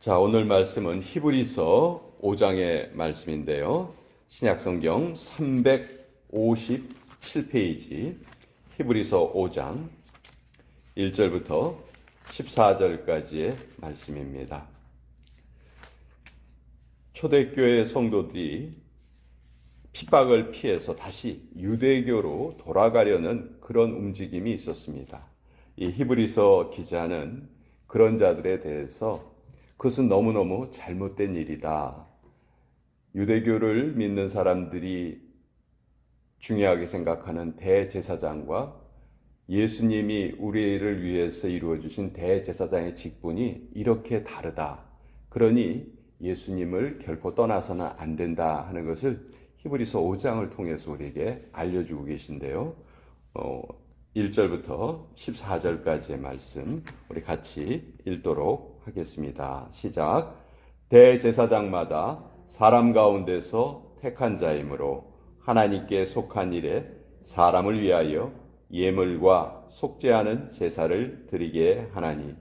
자, 오늘 말씀은 히브리서 5장의 말씀인데요. 신약성경 357페이지 히브리서 5장 1절부터 14절까지의 말씀입니다. 초대교회 성도들이 핍박을 피해서 다시 유대교로 돌아가려는 그런 움직임이 있었습니다. 이 히브리서 기자는 그런 자들에 대해서 그것은 너무너무 잘못된 일이다. 유대교를 믿는 사람들이 중요하게 생각하는 대제사장과 예수님이 우리를 위해서 이루어주신 대제사장의 직분이 이렇게 다르다. 그러니 예수님을 결코 떠나서는 안 된다 하는 것을 히브리서 5장을 통해서 우리에게 알려주고 계신데요. 1절부터 14절까지의 말씀 우리 같이 읽도록 하겠습니다. 시작. 대제사장마다 사람 가운데서 택한 자이므로 하나님께 속한 일에 사람을 위하여 예물과 속죄하는 제사를 드리게 하나니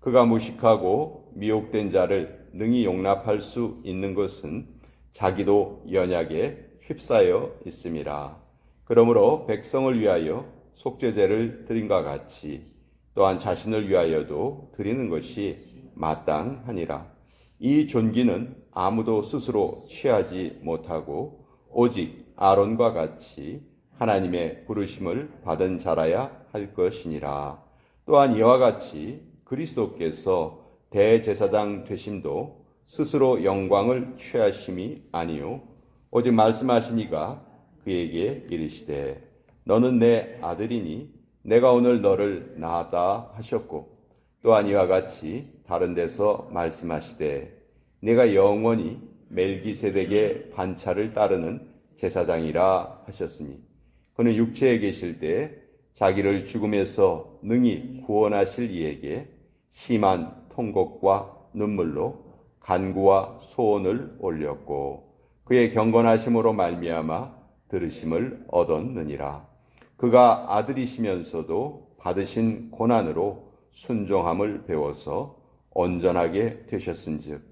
그가 무식하고 미혹된 자를 능히 용납할 수 있는 것은 자기도 연약에 휩싸여 있음이라. 그러므로 백성을 위하여 속죄제를 드림과 같이 또한 자신을 위하여도 드리는 것이 마땅하니라. 이 존귀는 아무도 스스로 취하지 못하고 오직 아론과 같이 하나님의 부르심을 받은 자라야 할 것이니라. 또한 이와 같이 그리스도께서 대제사장 되심도 스스로 영광을 취하심이 아니요 오직 말씀하시니가 그에게 이르시되 너는 내 아들이니 내가 오늘 너를 낳았다 하셨고 또한 이와 같이 다른 데서 말씀하시되 내가 영원히 멜기세덱의 반차를 따르는 제사장이라 하셨으니 그는 육체에 계실 때 자기를 죽음에서 능히 구원하실 이에게 심한 통곡과 눈물로 간구와 소원을 올렸고 그의 경건하심으로 말미암아 들으심을 얻었느니라. 그가 아들이시면서도 받으신 고난으로 순종함을 배워서 온전하게 되셨은즉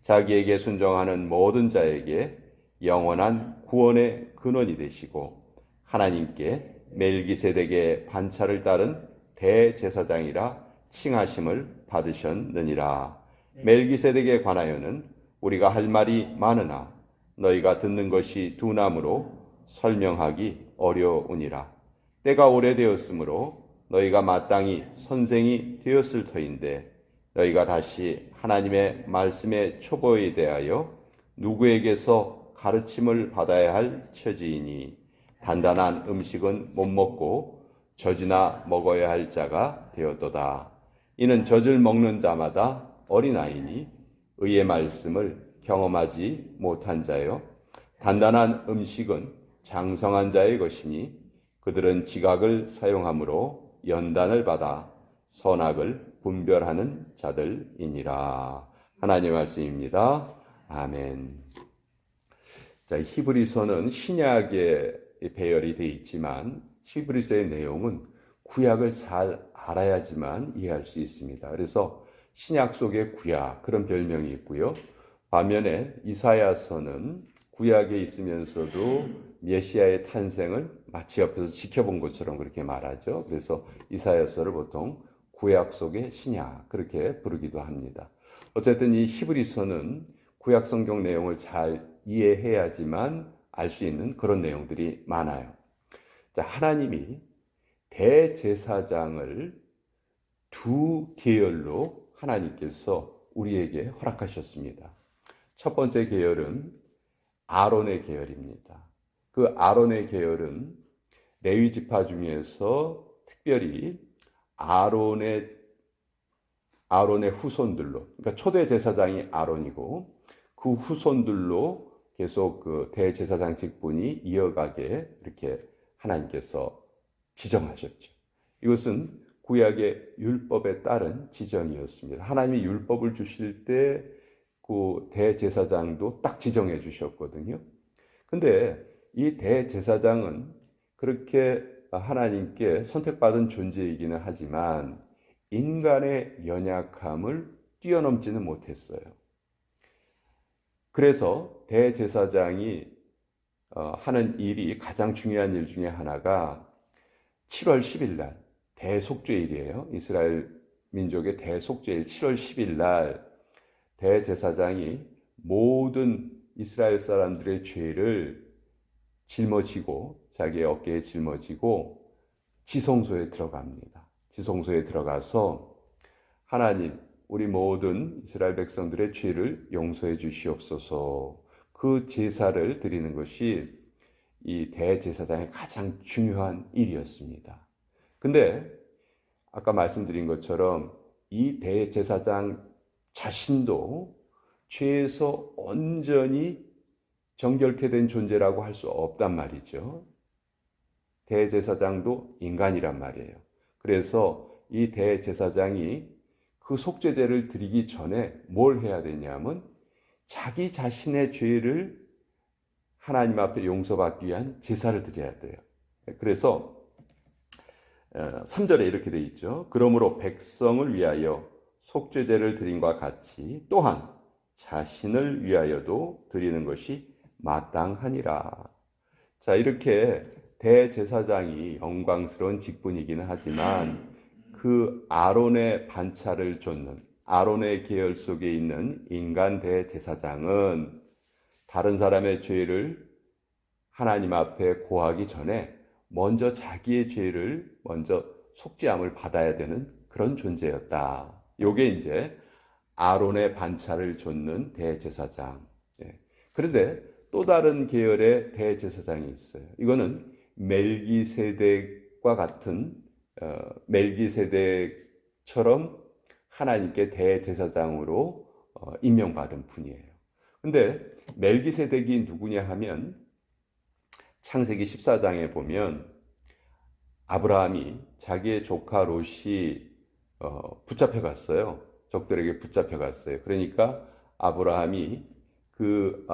자기에게 순종하는 모든 자에게 영원한 구원의 근원이 되시고 하나님께 멜기세덱의 반차를 따른 대제사장이라 칭하심을 받으셨느니라. 멜기세덱에 관하여는 우리가 할 말이 많으나 너희가 듣는 것이 둔함으로 설명하기 어려우니라. 때가 오래되었으므로 너희가 마땅히 선생이 되었을 터인데 너희가 다시 하나님의 말씀의 초보에 대하여 누구에게서 가르침을 받아야 할 처지이니 단단한 음식은 못 먹고 젖이나 먹어야 할 자가 되었도다. 이는 젖을 먹는 자마다 어린아이니 의의 말씀을 경험하지 못한 자요 단단한 음식은 장성한 자의 것이니 그들은 지각을 사용함으로 연단을 받아 선악을 분별하는 자들이니라. 하나님의 말씀입니다. 아멘. 자, 히브리서는 신약의 배열이 되어 있지만 히브리서의 내용은 구약을 잘 알아야지만 이해할 수 있습니다. 그래서 신약 속의 구약 그런 별명이 있고요. 반면에 이사야서는 구약에 있으면서도 메시아의 탄생을 마치 옆에서 지켜본 것처럼 그렇게 말하죠. 그래서 이사야서를 보통 구약 속의 신약 그렇게 부르기도 합니다. 어쨌든 이 히브리서는 구약 성경 내용을 잘 이해해야지만 알 수 있는 그런 내용들이 많아요. 자, 하나님이 대제사장을 두 계열로 하나님께서 우리에게 허락하셨습니다. 첫 번째 계열은 아론의 계열입니다. 그 아론의 계열은 레위 지파 중에서 특별히 아론의 후손들로, 그러니까 초대 제사장이 아론이고 그 후손들로 계속 그 대제사장 직분이 이어가게 이렇게 하나님께서 지정하셨죠. 이것은 구약의 율법에 따른 지정이었습니다. 하나님이 율법을 주실 때 그 대제사장도 딱 지정해 주셨거든요. 근데 이 대제사장은 그렇게 하나님께 선택받은 존재이기는 하지만 인간의 연약함을 뛰어넘지는 못했어요. 그래서 대제사장이 하는 일이, 가장 중요한 일 중에 하나가 7월 10일 날 대속죄일이에요. 이스라엘 민족의 대속죄일 7월 10일 날 대제사장이 모든 이스라엘 사람들의 죄를 짊어지고, 자기의 어깨에 짊어지고 지성소에 들어갑니다. 지성소에 들어가서 하나님, 우리 모든 이스라엘 백성들의 죄를 용서해 주시옵소서, 그 제사를 드리는 것이 이 대제사장의 가장 중요한 일이었습니다. 근데 아까 말씀드린 것처럼 이 대제사장 자신도 죄에서 온전히 정결케 된 존재라고 할 수 없단 말이죠. 대제사장도 인간이란 말이에요. 그래서 이 대제사장이 그 속죄제를 드리기 전에 뭘 해야 되냐면 자기 자신의 죄를 하나님 앞에 용서받기 위한 제사를 드려야 돼요. 그래서 3절에 이렇게 되어 있죠. 그러므로 백성을 위하여 속죄제를 드림과 같이 또한 자신을 위하여도 드리는 것이 마땅하니라. 자, 이렇게 대제사장이 영광스러운 직분이기는 하지만 그 아론의 반차를 좇는, 아론의 계열 속에 있는 인간 대제사장은 다른 사람의 죄를 하나님 앞에 고하기 전에 먼저 자기의 죄를 먼저 속죄함을 받아야 되는 그런 존재였다. 요게 이제 아론의 반차를 좇는 대제사장. 그런데 또 다른 계열의 대제사장이 있어요. 이거는 멜기세덱과 같은, 멜기세덱처럼 하나님께 대제사장으로 임명받은 분이에요. 근데 멜기세덱이 누구냐 하면 창세기 14장에 보면 아브라함이 자기의 조카 롯이 붙잡혀 갔어요. 적들에게 붙잡혀 갔어요. 그러니까 아브라함이 그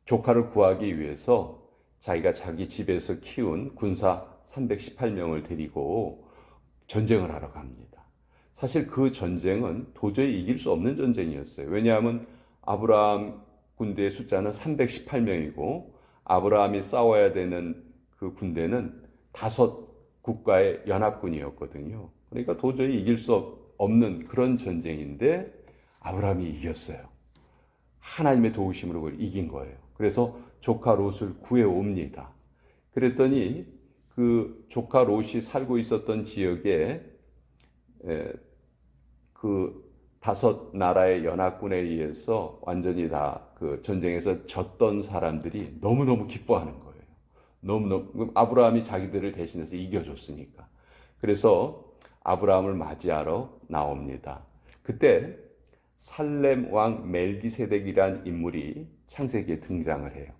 조카를 구하기 위해서 자기가 자기 집에서 키운 군사 318명을 데리고 전쟁을 하러 갑니다. 사실 그 전쟁은 도저히 이길 수 없는 전쟁이었어요. 왜냐하면 아브라함 군대의 숫자는 318명이고 아브라함이 싸워야 되는 그 군대는 5국가의 연합군이었거든요. 그러니까 도저히 이길 수 없는 그런 전쟁인데 아브라함이 이겼어요. 하나님의 도우심으로 그걸 이긴 거예요. 그래서 조카 롯을 구해옵니다. 그랬더니 그 조카 롯이 살고 있었던 지역에 그 5나라의 연합군에 의해서 완전히 다 그 전쟁에서 졌던 사람들이 너무너무 기뻐하는 거예요. 너무너무, 아브라함이 자기들을 대신해서 이겨줬으니까. 그래서 아브라함을 맞이하러 나옵니다. 그때 살렘 왕 멜기세덱이란 인물이 창세기에 등장을 해요.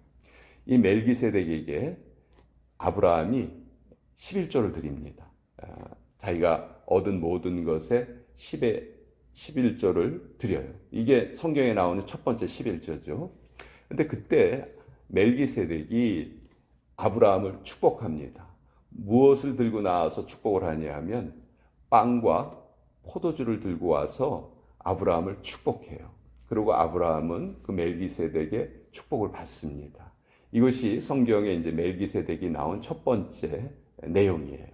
이 멜기세덱에게 아브라함이 11조를 드립니다. 자기가 얻은 모든 것에 10의 11조를 드려요. 이게 성경에 나오는 첫 번째 11조죠. 근데 그때 멜기세덱이 아브라함을 축복합니다. 무엇을 들고 나와서 축복을 하냐면 빵과 포도주를 들고 와서 아브라함을 축복해요. 그리고 아브라함은 그 멜기세덱의 축복을 받습니다. 이것이 성경에 이제 멜기세덱이 나온 첫 번째 내용이에요.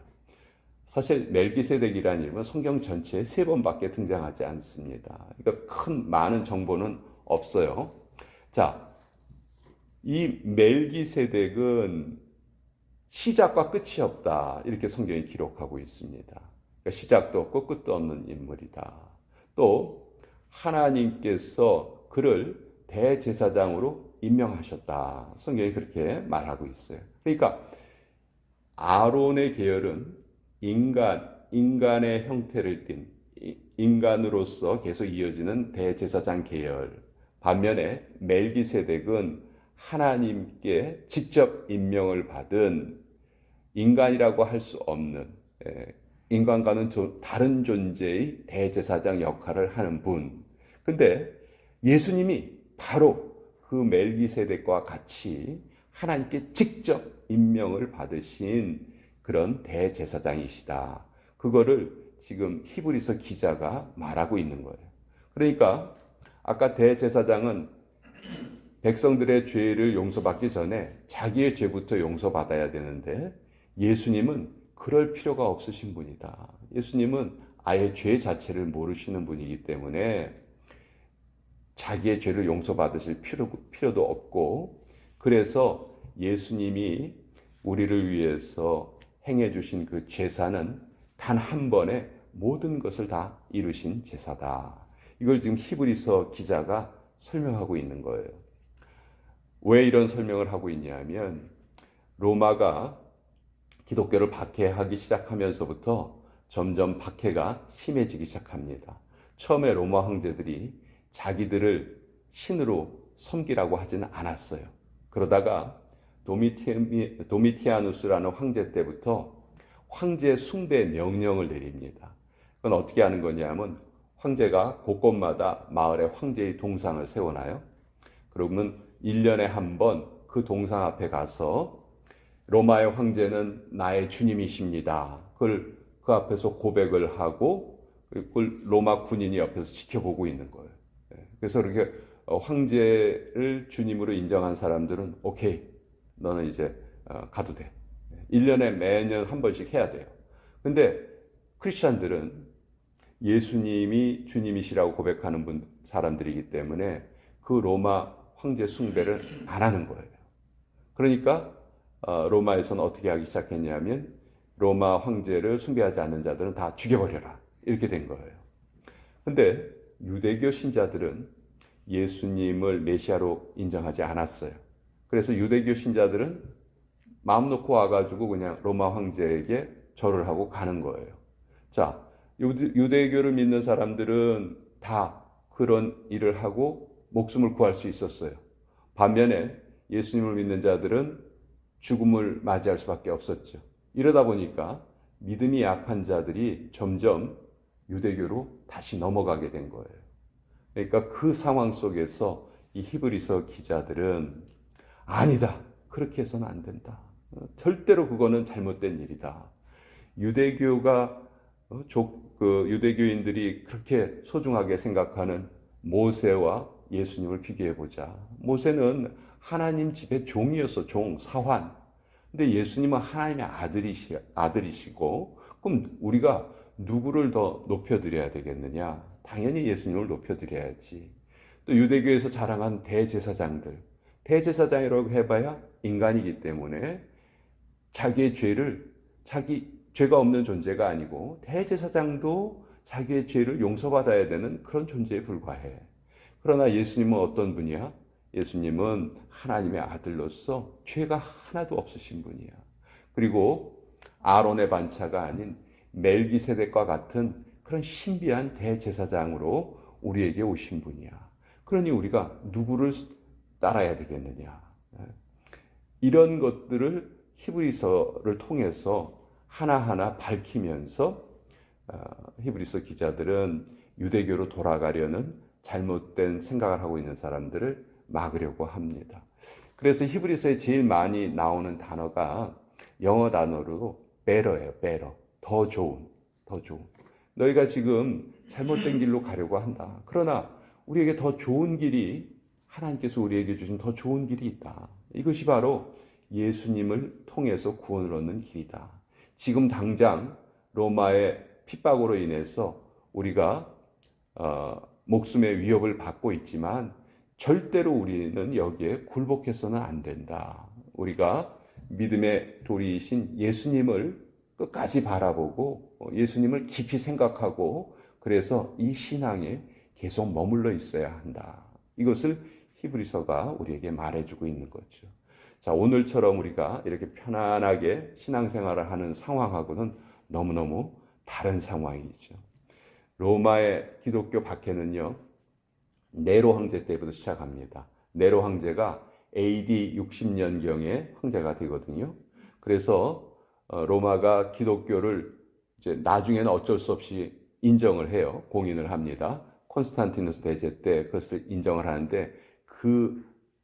사실 멜기세덱이라는 이름은 성경 전체에 3번밖에 등장하지 않습니다. 그러니까 많은 정보는 없어요. 자, 이 멜기세덱은 시작과 끝이 없다, 이렇게 성경이 기록하고 있습니다. 그러니까 시작도 없고 끝도 없는 인물이다. 또 하나님께서 그를 대제사장으로 임명하셨다, 성경이 그렇게 말하고 있어요. 그러니까 아론의 계열은 인간의 형태를 띤 인간으로서 계속 이어지는 대제사장 계열, 반면에 멜기세덱은 하나님께 직접 임명을 받은 인간이라고 할 수 없는, 인간과는 다른 존재의 대제사장 역할을 하는 분. 근데 예수님이 바로 그 멜기세덱과 같이 하나님께 직접 임명을 받으신 그런 대제사장이시다. 그거를 지금 히브리서 기자가 말하고 있는 거예요. 그러니까 아까 대제사장은 백성들의 죄를 용서받기 전에 자기의 죄부터 용서받아야 되는데 예수님은 그럴 필요가 없으신 분이다. 예수님은 아예 죄 자체를 모르시는 분이기 때문에 자기의 죄를 용서받으실 필요도 없고, 그래서 예수님이 우리를 위해서 행해 주신 그 제사는 단 한 번에 모든 것을 다 이루신 제사다. 이걸 지금 히브리서 기자가 설명하고 있는 거예요. 왜 이런 설명을 하고 있냐면 로마가 기독교를 박해하기 시작하면서부터 점점 박해가 심해지기 시작합니다. 처음에 로마 황제들이 자기들을 신으로 섬기라고 하지는 않았어요. 그러다가 도미티아누스라는 황제 때부터 황제 숭배 명령을 내립니다. 그건 어떻게 하는 거냐면 황제가 곳곳마다 마을에 황제의 동상을 세워놔요. 그러면 1년에 한 번 그 동상 앞에 가서 로마의 황제는 나의 주님이십니다. 그걸 그 앞에서 고백을 하고 그걸 로마 군인이 옆에서 지켜보고 있는 거예요. 그래서 이렇게 황제를 주님으로 인정한 사람들은 오케이, 너는 이제 가도 돼. 1년에 매년 한 번씩 해야 돼요. 근데 크리스찬들은 예수님이 주님이시라고 고백하는 사람들이기 때문에 그 로마 황제 숭배를 안 하는 거예요. 그러니까 로마에서는 어떻게 하기 시작했냐면 로마 황제를 숭배하지 않는 자들은 다 죽여버려라, 이렇게 된 거예요. 근데 유대교 신자들은 예수님을 메시아로 인정하지 않았어요. 그래서 유대교 신자들은 마음 놓고 와가지고 그냥 로마 황제에게 절을 하고 가는 거예요. 자, 유대교를 믿는 사람들은 다 그런 일을 하고 목숨을 구할 수 있었어요. 반면에 예수님을 믿는 자들은 죽음을 맞이할 수밖에 없었죠. 이러다 보니까 믿음이 약한 자들이 점점 유대교로 다시 넘어가게 된 거예요. 그러니까 그 상황 속에서 이 히브리서 기자들은 아니다, 그렇게 해서는 안 된다. 절대로 그거는 잘못된 일이다. 유대교가 유대교인들이 그렇게 소중하게 생각하는 모세와 예수님을 비교해 보자. 모세는 하나님 집의 종이었어, 사환. 근데 예수님은 하나님의 아들이시고, 그럼 우리가 누구를 더 높여드려야 되겠느냐? 당연히 예수님을 높여드려야지. 또 유대교에서 자랑한 대제사장이라고 해봐야 인간이기 때문에 자기의 죄가 없는 존재가 아니고 대제사장도 자기의 죄를 용서받아야 되는 그런 존재에 불과해. 그러나 예수님은 어떤 분이야? 예수님은 하나님의 아들로서 죄가 하나도 없으신 분이야. 그리고 아론의 반차가 아닌 멜기세덱과 같은 그런 신비한 대제사장으로 우리에게 오신 분이야. 그러니 우리가 누구를 따라야 되겠느냐? 이런 것들을 히브리서를 통해서 하나하나 밝히면서 히브리서 기자들은 유대교로 돌아가려는 잘못된 생각을 하고 있는 사람들을 막으려고 합니다. 그래서 히브리서에 제일 많이 나오는 단어가 영어 단어로 better예요. better. 더 좋은. 너희가 지금 잘못된 길로 가려고 한다. 그러나 우리에게 더 좋은 길이, 하나님께서 우리에게 주신 더 좋은 길이 있다. 이것이 바로 예수님을 통해서 구원을 얻는 길이다. 지금 당장 로마의 핍박으로 인해서 우리가 목숨의 위협을 받고 있지만 절대로 우리는 여기에 굴복해서는 안 된다. 우리가 믿음의 도리이신 예수님을 끝까지 바라보고 예수님을 깊이 생각하고 그래서 이 신앙에 계속 머물러 있어야 한다. 이것을 히브리서가 우리에게 말해주고 있는 거죠. 자, 오늘처럼 우리가 이렇게 편안하게 신앙생활을 하는 상황하고는 너무너무 다른 상황이죠. 로마의 기독교 박해는요, 네로 황제 때부터 시작합니다. 네로 황제가 AD 60년경에 황제가 되거든요. 그래서 로마가 기독교를 이제 나중에는 어쩔 수 없이 인정을 해요. 공인을 합니다. 콘스탄티누스 대제 때 그것을 인정을 하는데 그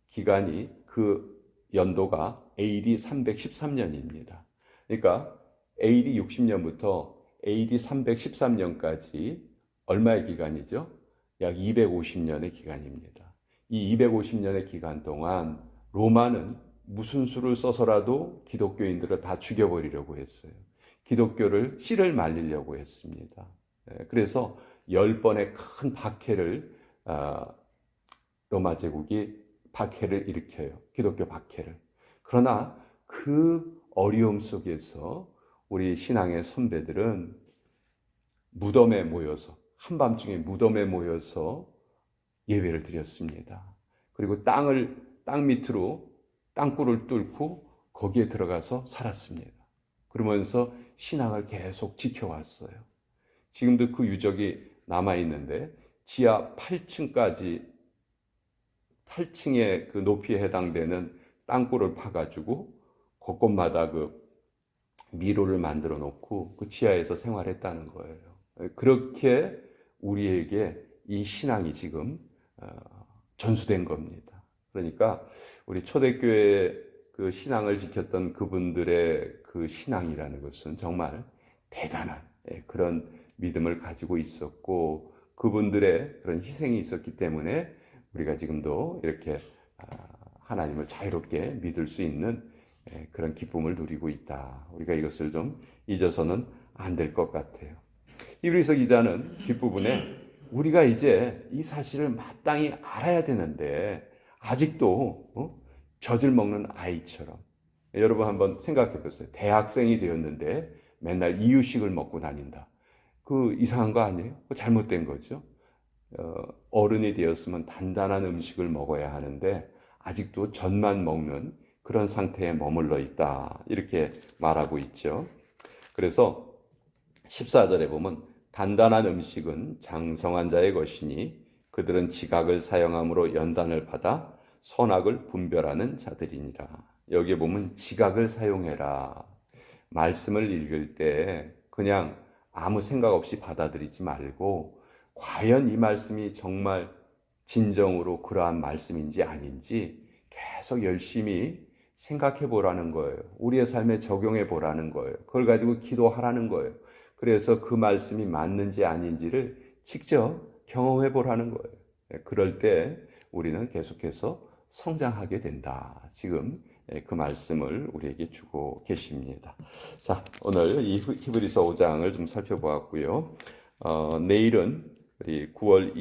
기간이, 그 연도가 AD 313년입니다. 그러니까 AD 60년부터 AD 313년까지 얼마의 기간이죠? 약 250년의 기간입니다. 이 250년의 기간 동안 로마는 무슨 수를 써서라도 기독교인들을 다 죽여버리려고 했어요. 기독교를 씨를 말리려고 했습니다. 그래서 10번의 큰 박해를 로마 제국이 박해를 일으켜요. 기독교 박해를. 그러나 그 어려움 속에서 우리 신앙의 선배들은 무덤에 모여서 한밤중에 무덤에 모여서 예배를 드렸습니다. 그리고 땅 밑으로 땅굴을 뚫고 거기에 들어가서 살았습니다. 그러면서 신앙을 계속 지켜왔어요. 지금도 그 유적이 남아있는데 지하 8층의 그 높이에 해당되는 땅굴을 파가지고 곳곳마다 그 미로를 만들어 놓고 그 지하에서 생활했다는 거예요. 그렇게 우리에게 이 신앙이 지금 전수된 겁니다. 그러니까 우리 초대교회 그 신앙을 지켰던 그분들의 그 신앙이라는 것은 정말 대단한 그런 믿음을 가지고 있었고 그분들의 그런 희생이 있었기 때문에 우리가 지금도 이렇게 하나님을 자유롭게 믿을 수 있는 그런 기쁨을 누리고 있다. 우리가 이것을 좀 잊어서는 안 될 것 같아요. 히브리서 기자는 뒷부분에 우리가 이제 이 사실을 마땅히 알아야 되는데 아직도 젖을 먹는 아이처럼 여러분 한번 생각해 보세요. 대학생이 되었는데 맨날 이유식을 먹고 다닌다. 그 이상한 거 아니에요? 잘못된 거죠. 어른이 되었으면 단단한 음식을 먹어야 하는데 아직도 젖만 먹는 그런 상태에 머물러 있다. 이렇게 말하고 있죠. 그래서 14절에 보면 단단한 음식은 장성한 자의 것이니 그들은 지각을 사용함으로 연단을 받아 선악을 분별하는 자들이니라. 여기에 보면 지각을 사용해라. 말씀을 읽을 때 그냥 아무 생각 없이 받아들이지 말고 과연 이 말씀이 정말 진정으로 그러한 말씀인지 아닌지 계속 열심히 생각해 보라는 거예요. 우리의 삶에 적용해 보라는 거예요. 그걸 가지고 기도하라는 거예요. 그래서 그 말씀이 맞는지 아닌지를 직접 경험해 보라는 거예요. 그럴 때 우리는 계속해서 성장하게 된다. 지금 그 말씀을 우리에게 주고 계십니다. 자, 오늘 이 히브리서 5장을 좀 살펴보았고요. 내일은 우리 9월